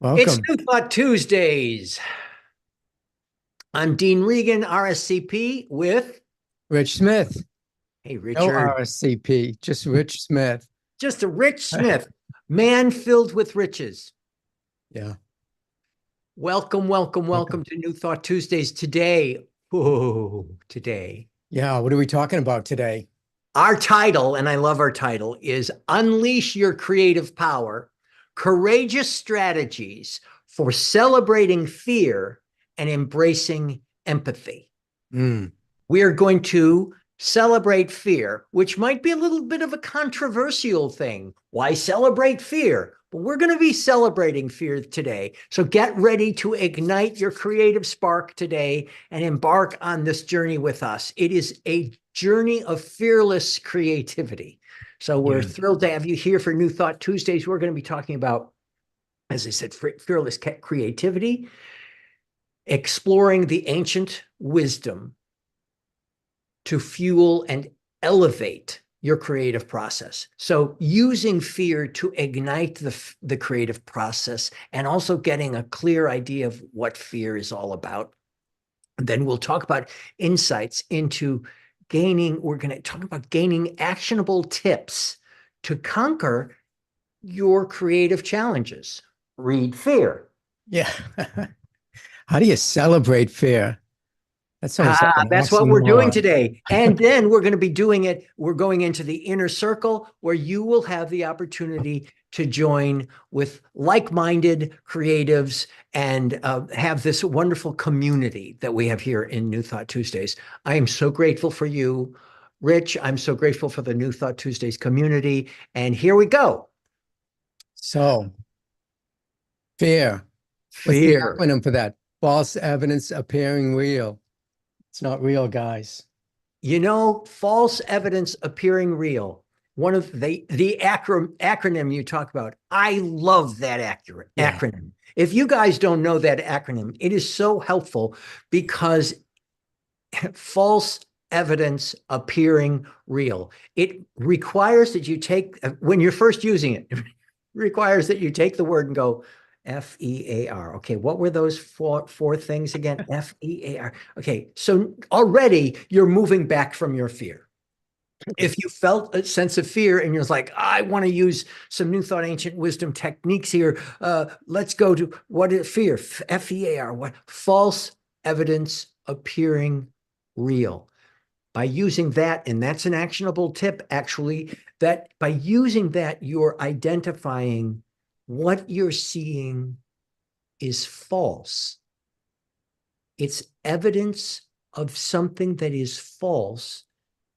It's Welcome, New Thought Tuesdays. I'm Dean Regan, RSCP, with, Rich Smith. hey, No Richard, RSCP, just Rich Smith. just a Rich Smith, man filled with riches. Yeah, Welcome, welcome, welcome. welcome to New Thought Tuesdays today. Whoa, today. Yeah, what are we talking about today? Our title, and I love our title, is Unleash Your Creative Power, Courageous Strategies for Celebrating Fear and Embracing Empathy. Mm, We are going to celebrate fear, which might be a little bit of a controversial thing. Why celebrate fear? But we're going to be celebrating fear today. So get ready to ignite your creative spark today and embark on this journey with us. It is a journey of fearless creativity. So we're yeah, thrilled to have you here for New Thought Tuesdays. We're going to be talking about, as I said, fearless creativity, exploring the ancient wisdom to fuel and elevate your creative process. So using fear to ignite the creative process and also getting a clear idea of what fear is all about. And then we'll talk about insights into we're going to talk about gaining actionable tips to conquer your creative challenges. Read fear. yeah. How do you celebrate fear? That sounds like an That's what we're doing oxymoron. today. And then we're going to be doing it. We're going into the inner circle where you will have the opportunity to join with like-minded creatives and have this wonderful community that we have here in New Thought Tuesdays. I am so grateful for you, Rich. I'm so grateful for the New Thought Tuesdays community. And here we go. So, fear. What's the Fear. acronym for that? False evidence appearing real. It's not real, guys. False evidence appearing real. One of the acronym you talk about. I love that accurate Yeah, acronym. If you guys don't know that acronym, it is so helpful because false evidence appearing real. It requires that you take, when you're first using it, it requires that you take the word and go, FEAR. Okay, what were those four things again? FEAR. Okay, so already you're moving back from your fear. If you felt a sense of fear and you're like, I want to use some new thought, ancient wisdom techniques here, let's go to what is fear? FEAR. What? False evidence appearing real. By using that, and that's an actionable tip, actually, that by using that, you're identifying what you're seeing is false. It's evidence of something that is false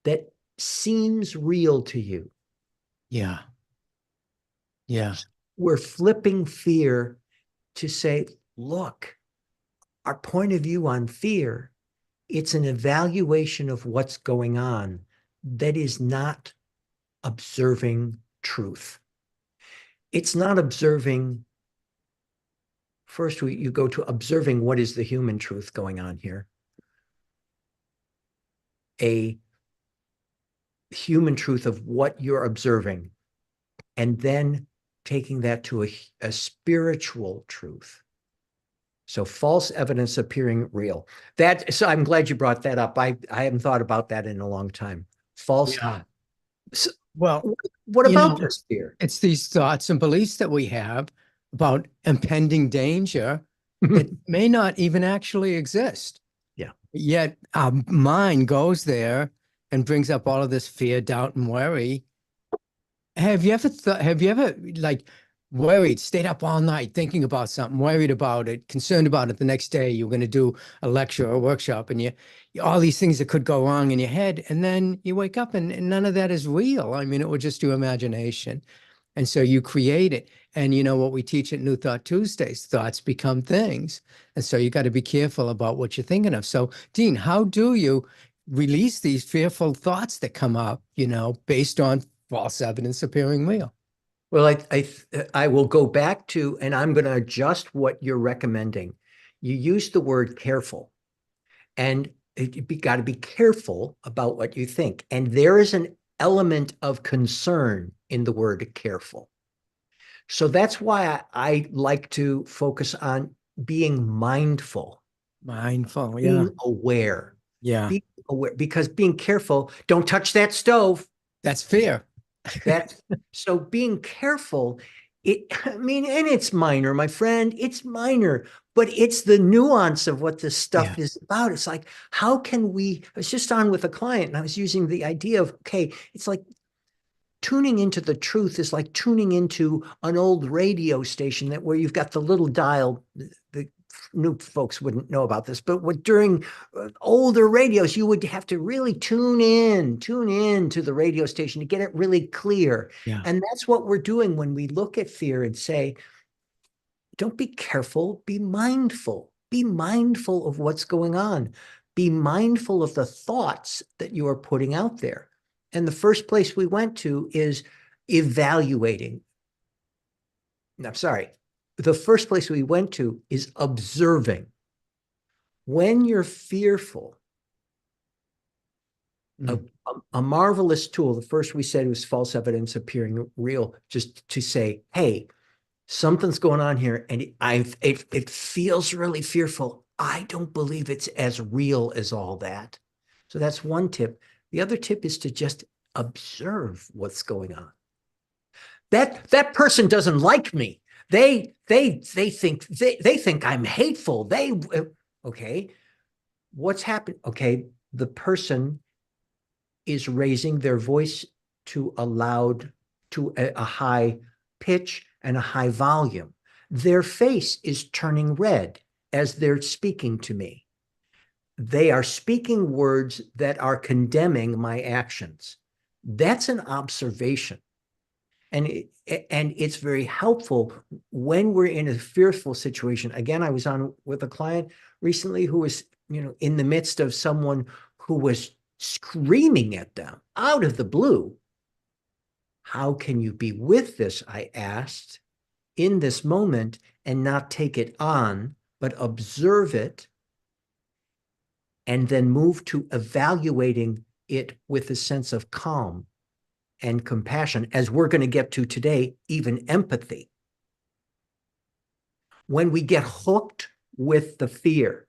that seems real to you. yeah, yeah, We're flipping fear to say, look, our point of view on fear, it's an evaluation of what's going on that is not observing truth. It's not observing. First, you go to observing what is the human truth going on here. A human truth of what you're observing, and then taking that to a spiritual truth. So false evidence appearing real. So I'm glad you brought that up. I haven't thought about that in a long time. False. yeah. So Well, what you about know, this fear? it's these thoughts and beliefs that we have about impending danger that may not even actually exist. Yeah. Yet our mind goes there and brings up all of this fear, doubt, and worry. Have you ever like worried, stayed up all night thinking about something, worried about it, concerned about it the next day you're going to do a lecture or a workshop and all these things that could go wrong in your head, and then you wake up and none of that is real. I mean, it was just your imagination. And so you create it. And you know what we teach at New Thought Tuesdays, thoughts become things. And so you got to be careful about what you're thinking of. So, Dean, how do you release these fearful thoughts that come up, based on false evidence appearing real? Well, I will go back to, and I'm going to adjust what you're recommending. You use the word careful, and you got to be careful about what you think. And there is an element of concern in the word careful. So that's why I like to focus on being mindful, Mindful. Yeah. being aware, Yeah. being aware, because being careful, don't touch that stove. That's fear. That's so being careful. I mean, and it's minor, my friend, it's minor, but it's the nuance of what this Yeah. stuff is about. It's like, how can we? I was just on with a client and I was using the idea of, okay, it's like tuning into the truth is like tuning into an old radio station that where you've got the little dial. The new folks wouldn't know about this, but during older radios, you would have to really tune in to the radio station to get it really clear. Yeah. And that's what we're doing when we look at fear and say, don't be careful, be mindful. Be mindful of what's going on. Be mindful of the thoughts that you are putting out there. And the first place we went to is evaluating. I'm sorry. The first place we went to is observing. When you're fearful, a, Mm. a marvelous tool, the first we said was false evidence appearing real, just to say, hey, something's going on here and it feels really fearful. I don't believe it's as real as all that. So that's one tip. The other tip is to just observe what's going on. That person doesn't like me. They think I'm hateful. Okay. What's happened? Okay, the person is raising their voice to a loud, to a high pitch and a high volume. Their face is turning red as they're speaking to me. They are speaking words that are condemning my actions. That's an observation. And it's very helpful when we're in a fearful situation. Again, I was on with a client recently who was, in the midst of someone who was screaming at them out of the blue. How can you be with this? I asked, in this moment and not take it on, but observe it and then move to evaluating it with a sense of calm and compassion, as we're going to get to today, even empathy. When we get hooked with the fear,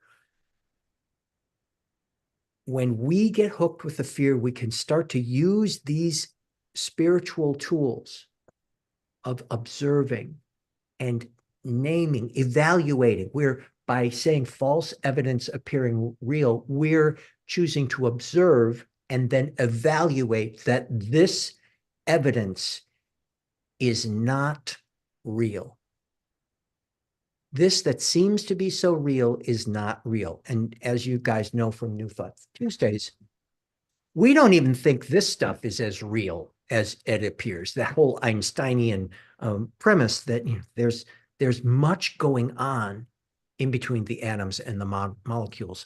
when we get hooked with the fear, we can start to use these spiritual tools of observing and naming, evaluating. We're by saying false evidence appearing real, we're choosing to observe and then evaluate that this evidence is not real. This that seems to be so real is not real. And as you guys know from New Thought Tuesdays, we don't even think this stuff is as real as it appears. That whole Einsteinian premise that there's much going on in between the atoms and the molecules.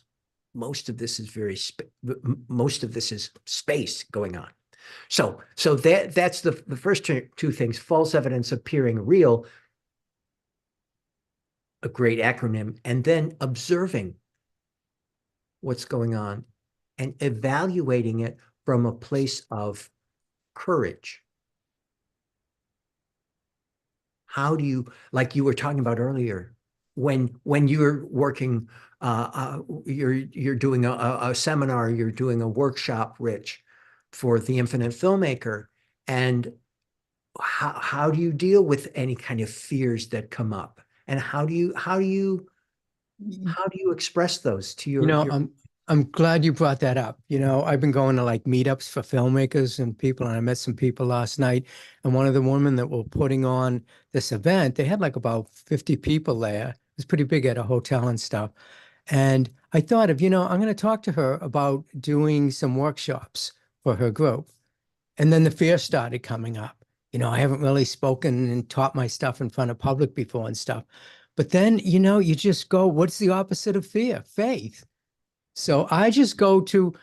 Most of this is most of this is space going on. So that's the first two things: false evidence appearing real, a great acronym, and then observing what's going on and evaluating it from a place of courage. How do you, like you were talking about earlier, when you're working, you're doing a seminar, you're doing a workshop, Rich, for the infinite filmmaker, and how do you deal with any kind of fears that come up, and how do you express those to You know, your I'm glad you brought that up. I've been going to like meetups for filmmakers and people, and I met some people last night. And one of the women that were putting on this event, they had like about 50 people there. It was pretty big at a hotel and stuff. And I thought of, I'm going to talk to her about doing some workshops for her group. And then the fear started coming up. I haven't really spoken and taught my stuff in front of public before and stuff. But then, you just go, what's the opposite of fear? Faith. So I just go to,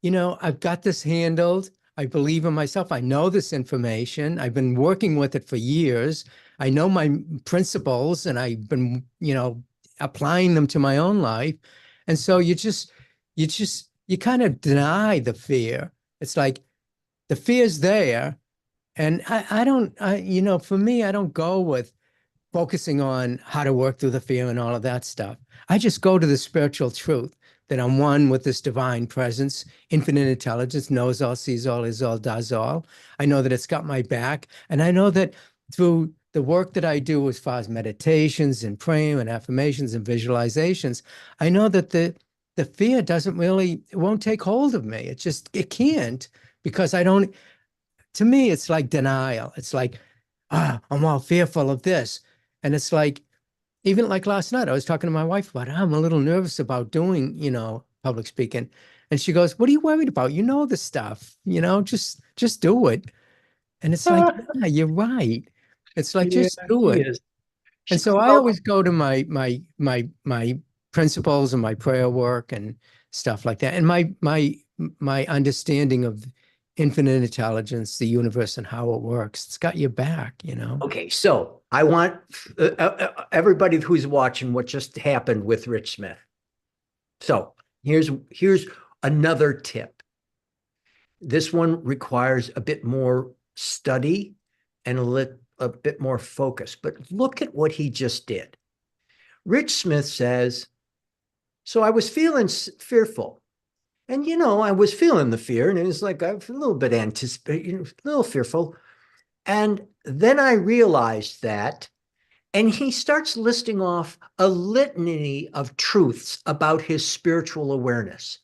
I've got this handled. I believe in myself. I know this information. I've been working with it for years. I know my principles and I've been, applying them to my own life. And so you kind of deny the fear. It's like the fear's there And I don't, for me, I don't go with focusing on how to work through the fear and all of that stuff. I just go to the spiritual truth that I'm one with this divine presence, infinite intelligence, knows all, sees all, is all, does all. I know that it's got my back. And I know that through the work that I do as far as meditations and praying and affirmations and visualizations, I know that the fear doesn't really, it won't take hold of me. It can't because I don't, to me, it's like denial. It's like, I'm all fearful of this. And it's like, even like last night, I was talking to my wife about, I'm a little nervous about doing, public speaking. And she goes, what are you worried about? You know the stuff, just do it. And it's like, yeah, you're right. It's like, Yeah, just do he it. is. And so I Well, always go to my principles and my prayer work and stuff like that. And my understanding of infinite intelligence, the universe, and how it works. It's got your back. okay, so I want everybody who's watching what just happened with Rich Smith. So here's another tip. This one requires a bit more study and a bit more focus, but look at what he just did. Rich Smith says, so I was feeling fearful. And, I was feeling the fear, and it was like I was a little bit anticipating, a little fearful. And then I realized that, and he starts listing off a litany of truths about his spiritual awareness.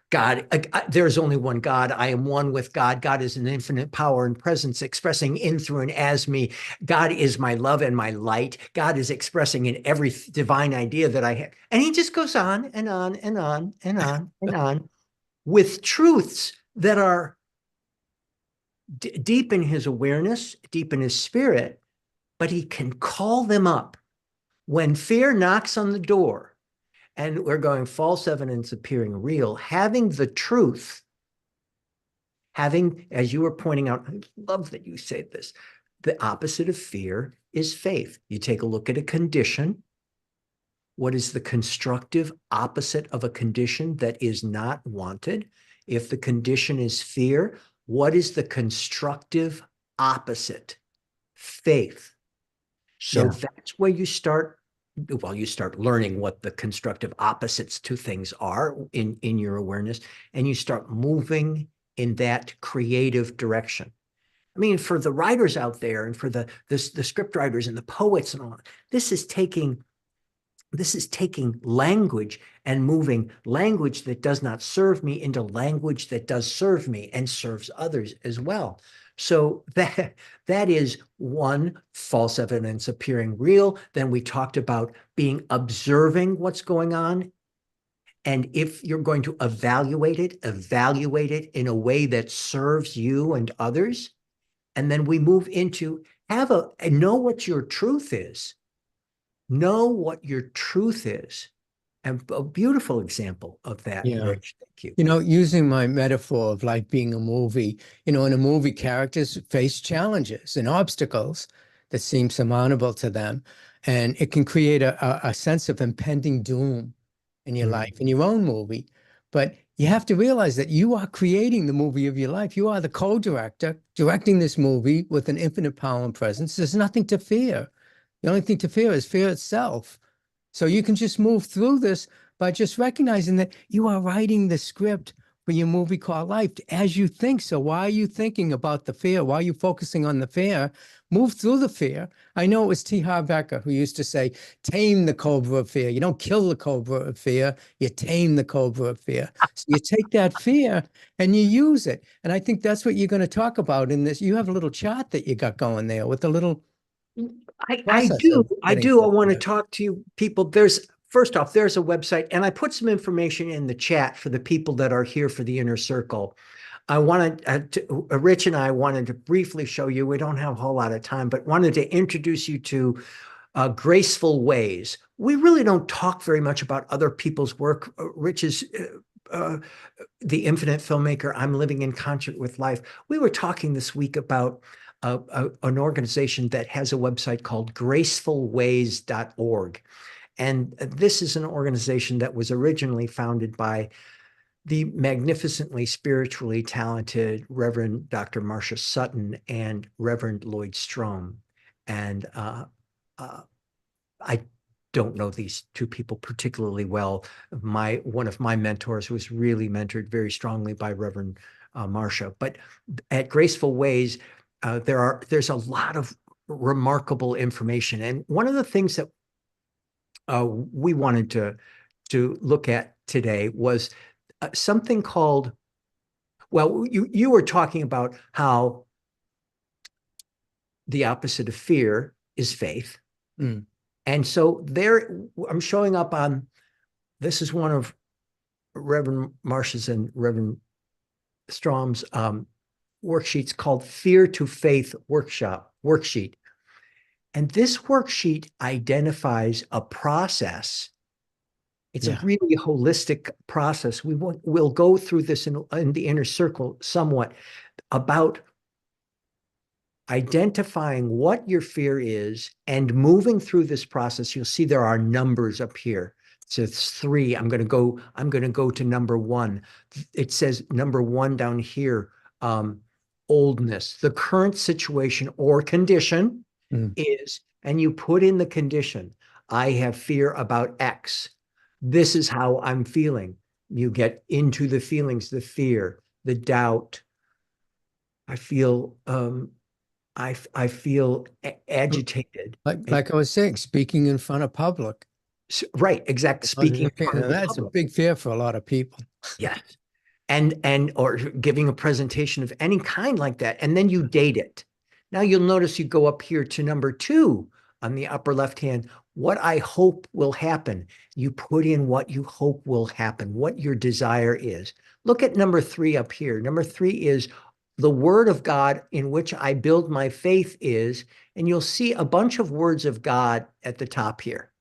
God, there's only one God. I am one with God. God is an infinite power and presence expressing in, through, and as me. God is my love and my light. God is expressing in every divine idea that I have. And he just goes on and on and on and on and on with truths that are deep in his awareness, deep in his spirit, but he can call them up. When fear knocks on the door and we're going false evidence appearing real, having the truth, having, as you were pointing out, I love that you say this, the opposite of fear is faith. You take a look at a condition. What is the constructive opposite of a condition that is not wanted? If the condition is fear, what is the constructive opposite? Faith. So Yeah. that's where you start. Well, you start learning what the constructive opposites to things are in your awareness, and you start moving in that creative direction. I mean, for the writers out there and for the script writers and the poets and all, this is taking language and moving language that does not serve me into language that does serve me and serves others as well. So that is one, false evidence appearing real. Then we talked about being observing what's going on. And if you're going to evaluate it in a way that serves you and others. And then we move into know what your truth is. Know what your truth is. And a beautiful example of that, Yeah. Rich. Thank you. Using my metaphor of life being a movie, in a movie, characters face challenges and obstacles that seem surmountable to them. And it can create a sense of impending doom in your Mm. life, in your own movie. But you have to realize that you are creating the movie of your life. You are the co-director directing this movie with an infinite power and presence. There's nothing to fear. The only thing to fear is fear itself. So you can just move through this by just recognizing that you are writing the script for your movie called life as you think. So why are you thinking about the fear? Why are you focusing on the fear? Move through the fear. I know it was T. Harv Eker who used to say, tame the cobra of fear. You don't kill the cobra of fear, you tame the cobra of fear. So you take that fear and you use it. And I think that's what you're going to talk about in this. You have a little chart that you got going there with a little I process do. of I getting do. to I the want to fear. talk to you people. First off, there's a website, and I put some information in the chat for the people that are here for the inner circle. I wanted Rich and I wanted to briefly show you. We don't have a whole lot of time, but wanted to introduce you to Graceful Ways. We really don't talk very much about other people's work. Rich is the infinite filmmaker. I'm living in concert with life. We were talking this week about an organization that has a website called gracefulways.org. And this is an organization that was originally founded by the magnificently spiritually talented Reverend Dr. Marcia Sutton and Reverend Lloyd Strom. And I don't know these two people particularly well. One of my mentors was really mentored very strongly by Reverend Marcia. But at Graceful Ways, there's a lot of remarkable information. And one of the things that we wanted to look at today was something called, well, you were talking about how the opposite of fear is faith. Mm. And so there, I'm showing up on, this is one of Reverend Marsh's and Reverend Strom's worksheets called Fear to Faith worksheet. And this worksheet identifies a process. It's a really holistic process. We'll go through this in the inner circle somewhat about identifying what your fear is and moving through this process. You'll see there are numbers up here. So it's 3. I'm going to go to number 1. It says number 1 down here, oldness. The current situation or condition is, and you put in the condition, I have fear about X. This is how I'm feeling. You get into the feelings, the fear, the doubt. I feel agitated. Like I was saying, speaking in front of public. Right, exactly. Speaking in front of the That's a public. big fear for a lot of people. Yes. And or giving a presentation of any kind like that. And then you date it. Now you'll notice you go up here to number 2 on the upper left hand. What I hope will happen. You put in what you hope will happen, what your desire is. Look at number 3 up here. Number 3 is the word of God in which I build my faith is, and you'll see a bunch of words of God at the top here.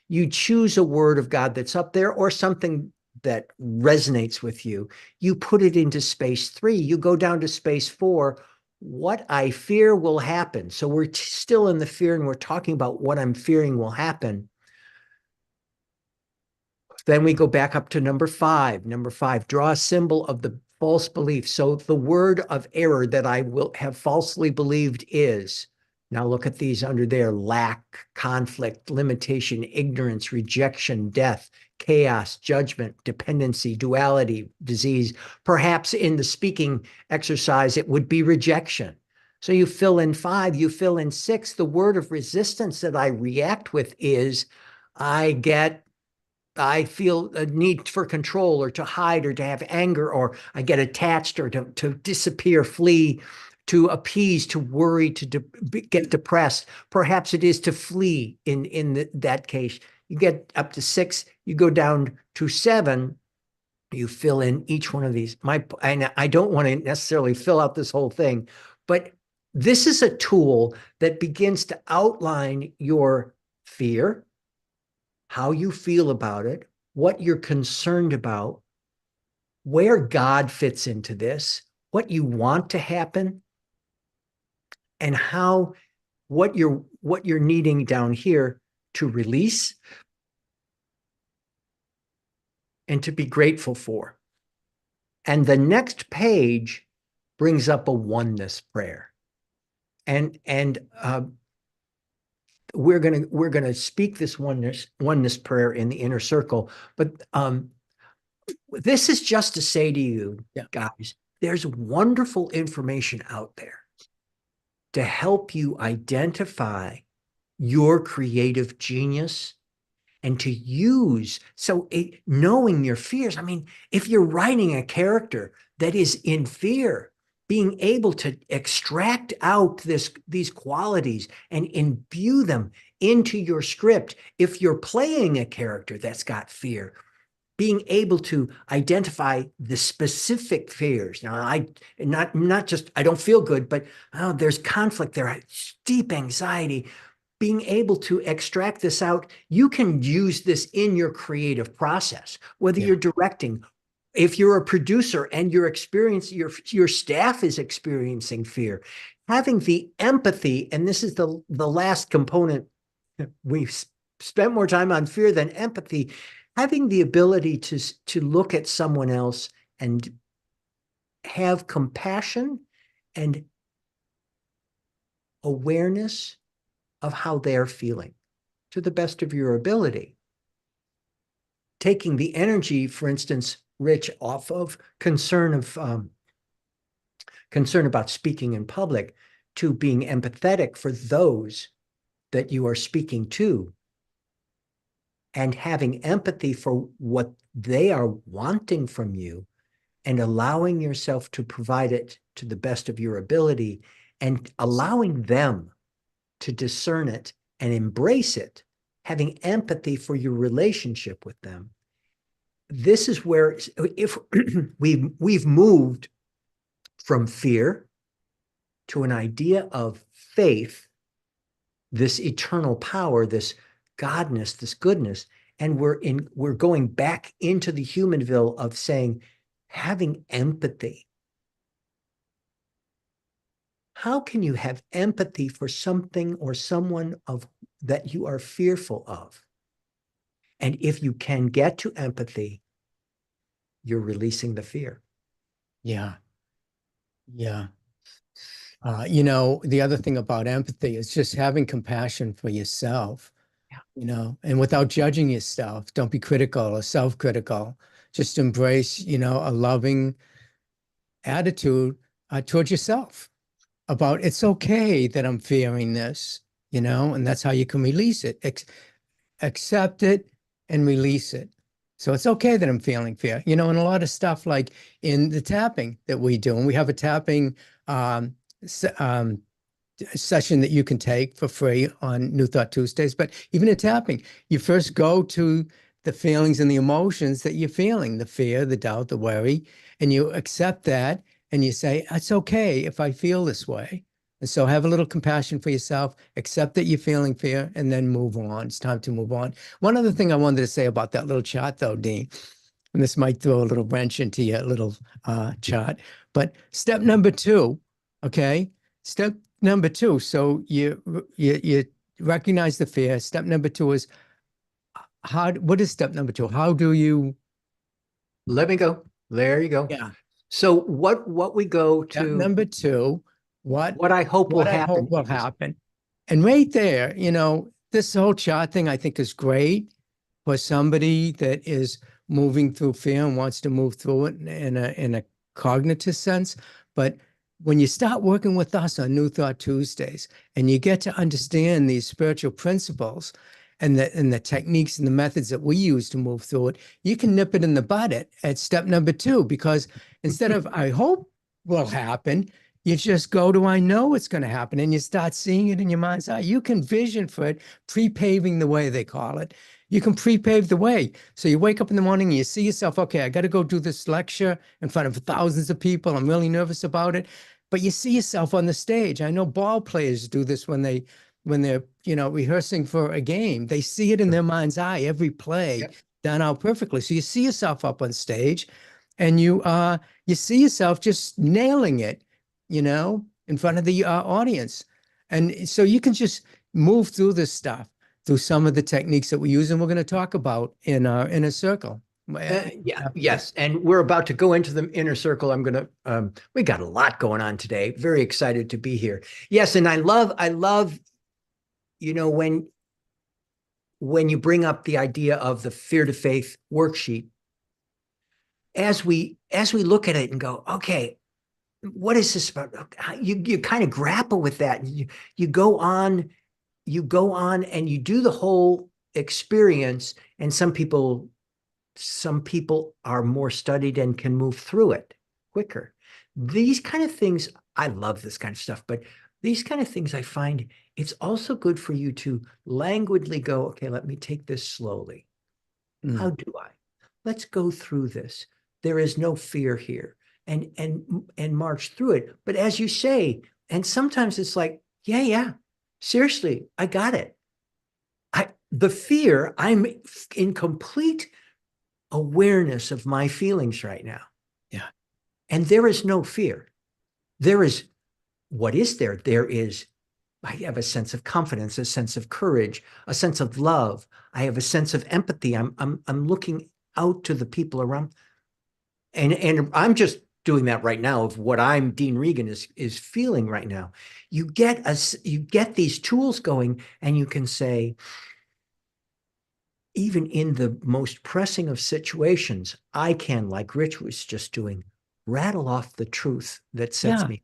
You choose a word of God that's up there or something that resonates with you. You put it into space 3. You go down to space 4. What I fear will happen. So we're still in the fear and we're talking about what I'm fearing will happen. Then we go back up to number 5. Number 5, draw a symbol of the false belief. So the word of error that I will have falsely believed is, now look at these under there, lack, conflict, limitation, ignorance, rejection, death, chaos, judgment, dependency, duality, disease. Perhaps in the speaking exercise, it would be rejection. So you fill in 5, you fill in 6. The word of resistance that I react with is, I feel a need for control or to hide or to have anger, or I get attached or to disappear, flee, to appease, to worry, to get depressed. Perhaps it is to flee in that case. You get up to 6, you go down to 7, you fill in each one of these. And I don't want to necessarily fill out this whole thing, but this is a tool that begins to outline your fear, how you feel about it, what you're concerned about, where God fits into this, what you want to happen, and what you're needing down here to release and to be grateful for. And the next page brings up a oneness prayer. And we're gonna speak this oneness prayer in the inner circle. But this is just to say to you, guys, there's wonderful information out there to help you identify your creative genius and to use. So knowing your fears, I mean, if you're writing a character that is in fear, being able to extract out these qualities and imbue them into your script. If you're playing a character that's got fear, being able to identify the specific fears. Now, not just I don't feel good, but there's conflict there, deep anxiety. Being able to extract this out, you can use this in your creative process, whether you're directing. If you're a producer and your staff is experiencing fear, having the empathy, and this is the last component. We've spent more time on fear than empathy. having the ability to look at someone else and have compassion and awareness of how they're feeling to the best of your ability. Taking the energy, for instance, Rich, off of concern about speaking in public to being empathetic for those that you are speaking to and having empathy for what they are wanting from you and allowing yourself to provide it to the best of your ability and allowing them to discern it and embrace it, having empathy for your relationship with them. This is where, if we've moved from fear to an idea of faith, this eternal power, this godness, this goodness, and we're going back into the humanville of saying, having empathy. How can you have empathy for something or someone that you are fearful of? And if you can get to empathy, you're releasing the fear. Yeah. Yeah. You know, the other thing about empathy is just having compassion for yourself, Yeah. you know, and without judging yourself. Don't be critical or self-critical. Just embrace, you know, a loving attitude towards yourself about it's okay that I'm fearing this, you know, and that's how you can release it. Accept it and release it. So it's okay that I'm feeling fear, you know, and a lot of stuff like in the tapping that we do, and we have a tapping um, session that you can take for free on New Thought Tuesdays. But even in tapping, you first go to the feelings and the emotions that you're feeling, the fear, the doubt, the worry, and you accept that and you say, it's okay if I feel this way. And so have a little compassion for yourself, accept that you're feeling fear, and then move on. It's time to move on. One other thing I wanted to say about that little chart, though, Dean, and this might throw a little wrench into your little chart, but step number 2, okay? Step number 2, so you recognize the fear. Step number 2 is what is step number 2? How do you? Let me go. There you go. Yeah. So what we go Step to, number 2, what what I hope will what I hope happen will is, happen. And right there, you know, this whole chart thing I think is great for somebody that is moving through fear and wants to move through it in a cognitive sense. But when you start working with us on New Thought Tuesdays and you get to understand these spiritual principles and the techniques and the methods that we use to move through it, you can nip it in the bud at step number 2, because instead of I hope will happen, you just go to I know it's going to happen, and you start seeing it in your mind's eye. You can vision for it, pre-paving the way, they call it. You can pre-pave the way. So you wake up in the morning and you see yourself, okay, I got to go do this lecture in front of thousands of people. I'm really nervous about it. But you see yourself on the stage. I know ball players do this when they're, you know, rehearsing for a game. They see it in their mind's eye, every play yep. done out perfectly. So you see yourself up on stage and you see yourself just nailing it, you know, in front of the audience. And so you can just move through this stuff through some of the techniques that we use, and we're going to talk about in our inner circle. Yes. And we're about to go into the inner circle. We got a lot going on today. Very excited to be here. Yes. And I love, you know, when you bring up the idea of the fear to faith worksheet, as we look at it and go, okay, what is this about? You kind of grapple with that. You go on and you do the whole experience. And some people are more studied and can move through it quicker. These kind of things, I love this kind of stuff, but these kind of things I find it's also good for you to languidly go, okay, let me take this slowly. How do I? Let's go through this. There is no fear here, and march through it. But as you say, and sometimes it's like, yeah, seriously, I got it. The fear, I'm in complete awareness of my feelings right now. Yeah. And there is no fear. There is, what is there? There is I have a sense of confidence, a sense of courage, a sense of love. I have a sense of empathy. I'm looking out to the people around, and I'm just doing that right now of what I'm Dean Regan is feeling right now. You get these tools going, and you can say, even in the most pressing of situations, I can, like Rich was just doing, rattle off the truth that sets Yeah. me.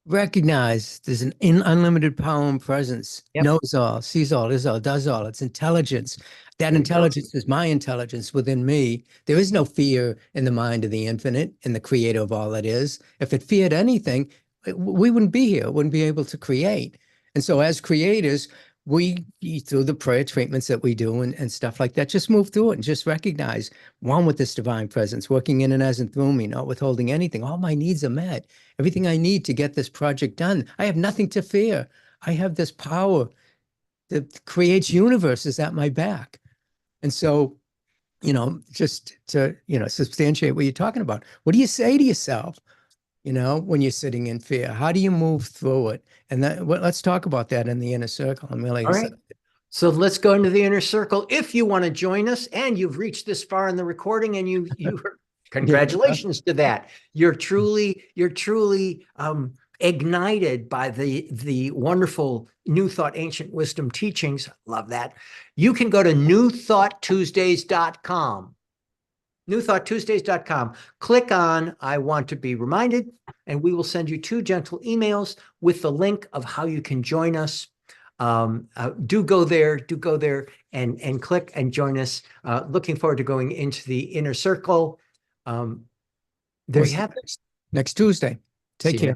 Recognize there's an unlimited power and presence, Yep. knows all, sees all, is all, does all. It's intelligence. That There you go. intelligence is my intelligence within me. There is no fear in the mind of the infinite and the creator of all that is. If it feared anything, we wouldn't be here, wouldn't be able to create. And so as creators, we, through the prayer treatments that we do and stuff like that, just move through it and just recognize one with this divine presence, working in and as and through me, not withholding anything. All my needs are met. Everything I need to get this project done. I have nothing to fear. I have this power that creates universes at my back. And so, just to, substantiate what you're talking about, what do you say to yourself, when you're sitting in fear? How do you move through it? And let's talk about that in the inner circle. I'm really All right. excited. So let's go into the inner circle. If you want to join us and you've reached this far in the recording and you congratulations to that. You're truly ignited by the wonderful New Thought Ancient Wisdom teachings. Love that. You can go to newthoughttuesdays.com. newthoughttuesdays.com. Click on I want to be reminded, and we will send you 2 gentle emails with the link of how you can join us. Do go there and click and join us. Looking forward to going into the inner circle. There We'll you see have you it. next Tuesday. See Take you care. next